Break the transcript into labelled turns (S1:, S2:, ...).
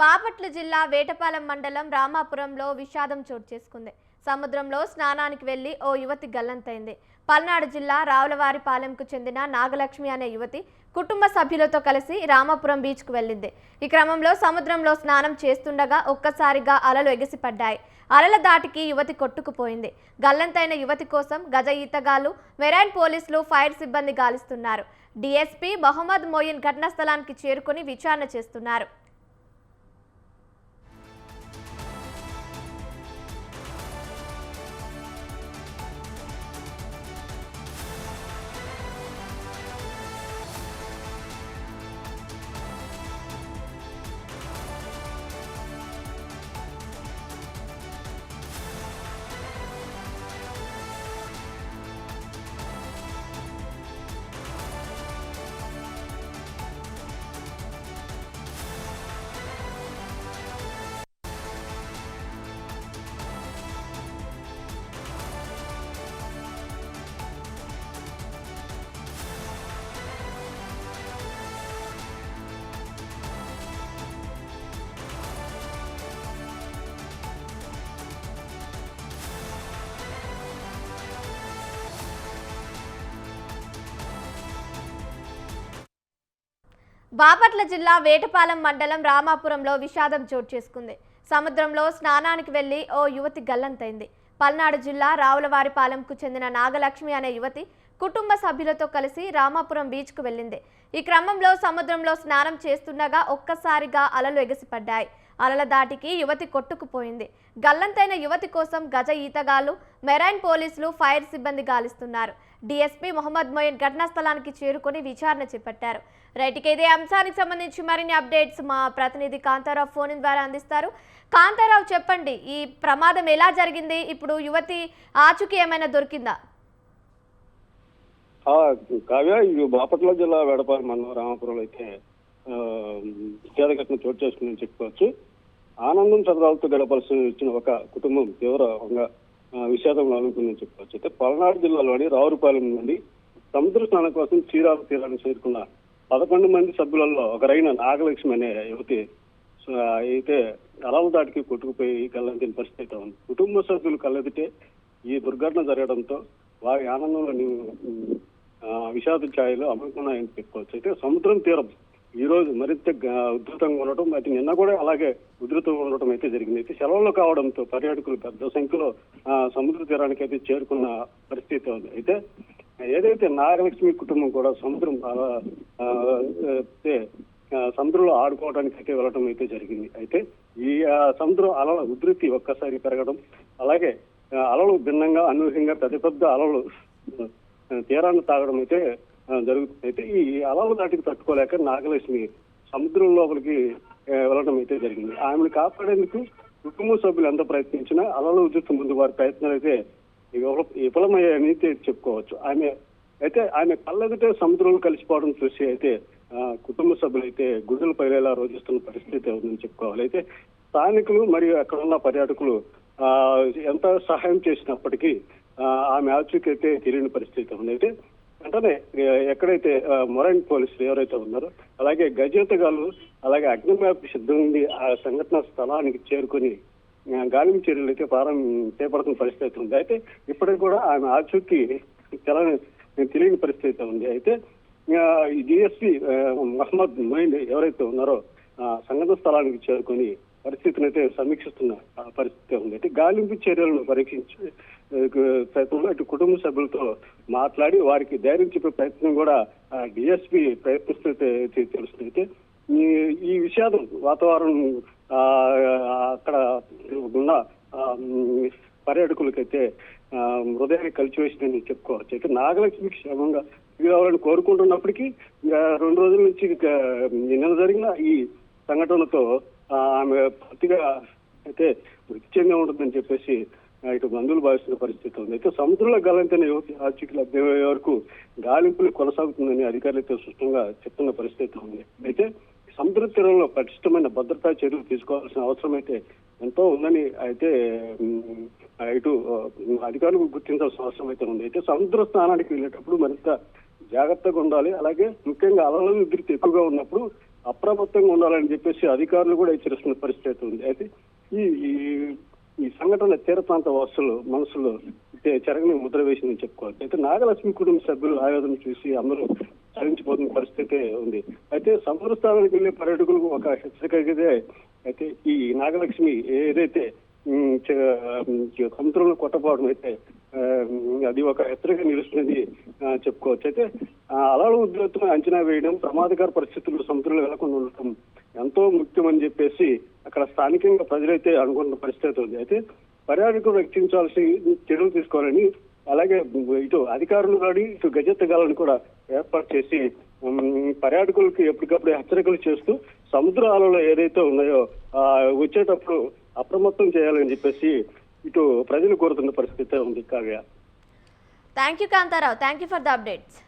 S1: బాపట్ల జిల్లా వేటపాలెం మండలం రామాపురంలో విషాదం చోటు చేసుకుంది. సముద్రంలో స్నానానికి వెళ్లి ఓ యువతి గల్లంతైంది. పల్నాడు జిల్లా రావులవారిపాలెంకు చెందిన నాగలక్ష్మి అనే యువతి కుటుంబ సభ్యులతో కలిసి రామాపురం బీచ్కు వెళ్ళింది. ఈ క్రమంలో సముద్రంలో స్నానం చేస్తుండగా ఒక్కసారిగా అలలు ఎగిసిపడ్డాయి. అలల దాటికి యువతి కొట్టుకుపోయింది. గల్లంతైన యువతి కోసం గజ ఈతగాళ్లు, మెరైన్ పోలీసులు, ఫైర్ సిబ్బంది గాలిస్తున్నారు. డీఎస్పీ మహమ్మద్ మోయిన్ ఘటనా స్థలానికి చేరుకుని విచారణ చేస్తున్నారు. బాపట్ల జిల్లా వేటపాలెం మండలం రామాపురంలో విషాదం చోటు చేసుకుంది. సముద్రంలో స్నానానికి వెళ్లి ఓ యువతి గల్లంతైంది. పల్నాడు జిల్లా రావులవారిపాలెంకు చెందిన నాగలక్ష్మి అనే యువతి కుటుంబ సభ్యులతో కలిసి రామాపురం బీచ్కు వెళ్ళింది. ఈ క్రమంలో సముద్రంలో స్నానం చేస్తుండగా ఒక్కసారిగా అలలు ఎగిసిపడ్డాయి. అలల దాటికి యువతి కొట్టుకుపోయింది. గల్లంతైన యువతి కోసం గజ ఈతగాళ్లు, మెరైన్ పోలీసులు, ఫైర్ సిబ్బంది గాలిస్తున్నారు. డీఎస్పీ మహమ్మద్ మోయిన్ ఘటనా స్థలానికి చేరుకుని విచారణ చేపట్టారు. రైట్కి ఇదే అంశానికి సంబంధించి మరిన్ని అప్డేట్స్ మా ప్రతినిధి కాంతారావు ఫోన్ ద్వారా అందిస్తారు. కాంతారావు, చెప్పండి, ఈ ప్రమాదం ఎలా జరిగింది? ఇప్పుడు యువతి ఆచూకీ ఏమైనా దొరికిందా?
S2: కావ్య, ఇది బాపట్ల జిల్లా వేటపాలెం మండలం రామాపురంలో అయితే విషాద ఘటన చోటు చేసుకుందని చెప్పుకోవచ్చు. ఆనందం చదరాలతో గడపాల్సి వచ్చిన ఒక కుటుంబం తీవ్రంగా విషాదంలో అనుకుందని చెప్పుకోవచ్చు. అయితే పల్నాడు జిల్లాలోని రావులపాలెం నుండి సముద్ర స్నానం కోసం చీరాల తీరాన్ని చేరుకున్న 11 మంది సభ్యులలో ఒకరైన నాగలక్ష్మి అనే యువతి అయితే అలల దాటికి కొట్టుకుపోయి గల్లంతిన పరిస్థితి ఉంది. కుటుంబ సభ్యులు కళ్ళెదిటే ఈ దుర్ఘటన జరగడంతో వారి ఆనందంలో విషాద ఛాయలు అమ్ముకున్నాయని చెప్పుకోవచ్చు. అయితే సముద్రం తీరం ఈ రోజు మరింత ఉధృతంగా ఉండటం, అయితే నిన్న కూడా అలాగే ఉధృతంగా ఉండటం అయితే జరిగింది. అయితే సెలవులు కావడంతో పర్యాటకులు పెద్ద సంఖ్యలో సముద్ర తీరానికి అయితే చేరుకున్న పరిస్థితి ఉంది. అయితే ఏదైతే నాగలక్ష్మి కుటుంబం కూడా సముద్రంలో ఆడుకోవడానికి అయితే వెళ్ళడం అయితే జరిగింది. అయితే ఈ సముద్రం అలల ఉధృతి ఒక్కసారి పెరగడం, అలాగే అలలు భిన్నంగా అనూహ్యంగా పెద్ద పెద్ద అలలు తీరాన్ని తాగడం అయితే జరుగుతుంది. అయితే ఈ అలలు దాటికి తట్టుకోలేక నాగలక్ష్మి సముద్రం లోపలికి వెళ్ళడం అయితే జరిగింది. ఆమెను కాపాడేందుకు కుటుంబ సభ్యులు ఎంత ప్రయత్నించినా అలలు ఉధృతి ముందు వారి ప్రయత్నాలు అయితే విఫలమయ్యాయని చెప్పుకోవచ్చు. ఆమె కళ్ళెదిటే సముద్రంలో కలిసిపోవడం చూసి అయితే కుటుంబ సభ్యులు అయితే గుడ్డలు పైలేలా రోజిస్తున్న పరిస్థితి ఉందని చెప్పుకోవాలి. అయితే స్థానికులు మరియు అక్కడ ఉన్న పర్యాటకులు ఎంత సహాయం చేసినప్పటికీ ఆమె ఆచూకీ అయితే తెలియని పరిస్థితి ఉంది. అయితే వెంటనే ఎక్కడైతే మొరైన్ పోలీసులు ఎవరైతే ఉన్నారో, అలాగే గజేతగాళ్ళు, అలాగే అగ్నిమాపక సిబ్బంది ఆ సంఘటన స్థలానికి చేరుకుని గాలింపు చర్యలు అయితే చేపడుతున్న పరిస్థితి ఉంది. అయితే ఇప్పటికి కూడా ఆమె ఆచూకీ తెలియని పరిస్థితి ఉంది. అయితే ఈ డిఎస్పీ మహమ్మద్ మొయిన్ ఎవరైతే ఉన్నారో సంఘటన స్థలానికి చేరుకొని పరిస్థితిని అయితే సమీక్షిస్తున్న పరిస్థితి ఉంది. అయితే గాలింపు చర్యలను పరీక్షించి ప్రయత్నంలో ఇటు కుటుంబ సభ్యులతో మాట్లాడి వారికి ధైర్యం చెప్పే ప్రయత్నం కూడా డిఎస్పీ ప్రయత్నిస్తుంటే తెలుస్తుంది. అయితే ఈ విషాదం వాతావరణం అక్కడ ఉన్న పర్యాటకులకైతే హృదయాన్ని కలిసివేసిందని చెప్పుకోవచ్చు. అయితే నాగలక్ష్మికి క్షేమంగా రావాలని కోరుకుంటున్నప్పటికీ 2 రోజుల నుంచి నిన్న జరిగిన ఈ సంఘటనతో ఆమె పూర్తిగా అయితే మృతి చెంది ఉంటుందని చెప్పేసి ఇటు బంధువులు భావిస్తున్న పరిస్థితి ఉంది. అయితే సముద్రంలో గల్లంతైన యువతి ఆచూకీ లభ్యమయ్యే వరకు గాలింపులు కొనసాగుతుందని అధికారులతో స్పష్టంగా చెప్తున్న పరిస్థితి ఉంది. అయితే సముద్ర తీరంలో పటిష్టమైన భద్రతా చర్యలు తీసుకోవాల్సిన అవసరం అయితే ఎంతో ఉందని అయితే ఇటు అధికారులు గుర్తించాల్సిన అవసరం అయితే ఉంది. అయితే సముద్ర స్నానానికి వెళ్ళేటప్పుడు మరింత జాగ్రత్తగా ఉండాలి. అలాగే ముఖ్యంగా అలల ఉధృతి ఎక్కువగా ఉన్నప్పుడు అప్రమత్తంగా ఉండాలని చెప్పేసి అధికారులు కూడా హెచ్చరిస్తున్న పరిస్థితి ఉంది. అయితే ఈ ఈ సంఘటన తీర ప్రాంత వాసులు మనసులో చెరగని ముద్ర వేసిందని చెప్పుకోవాలి. అయితే నాగలక్ష్మి కుటుంబ సభ్యులు ఆవేదన చూసి అందరూ చలించిపోతున్న పరిస్థితి ఉంది. అయితే సముద్ర స్థానానికి వెళ్లే పర్యాటకులకు ఒక హెచ్చరికగా అయితే ఈ నాగలక్ష్మి ఏదైతే సముద్రంలో కొట్టపోవడం అయితే అది ఒక హెచ్చరిక నిలుస్తుంది చెప్పుకోవచ్చు. అయితే అలల ఉధృతిని అంచనా వేయడం, ప్రమాదకర పరిస్థితుల్లో సముద్రంలో వెళ్లకుండా ఉండటం ఎంతో ముఖ్యమని చెప్పేసి అక్కడ స్థానికంగా ప్రజలైతే అనుకున్న పరిస్థితి ఉంది. అయితే పర్యాటకులు రక్షించాల్సిన చర్యలు తీసుకోవాలని, అలాగే ఇటు అధికారులు కానీ ఇటు గజెత్తగాలను కూడా ఏర్పాటు చేసి పర్యాటకులకు ఎప్పటికప్పుడు హెచ్చరికలు చేస్తూ సముద్ర అలలు ఏదైతే ఉన్నాయో వచ్చేటప్పుడు అప్రమత్తం చేయాలని చెప్పేసి ఇటు ప్రజలు కోరుతున్న పరిస్థితి ఉంది. Kavya,
S1: thank you Kantharao, thank you for the updates.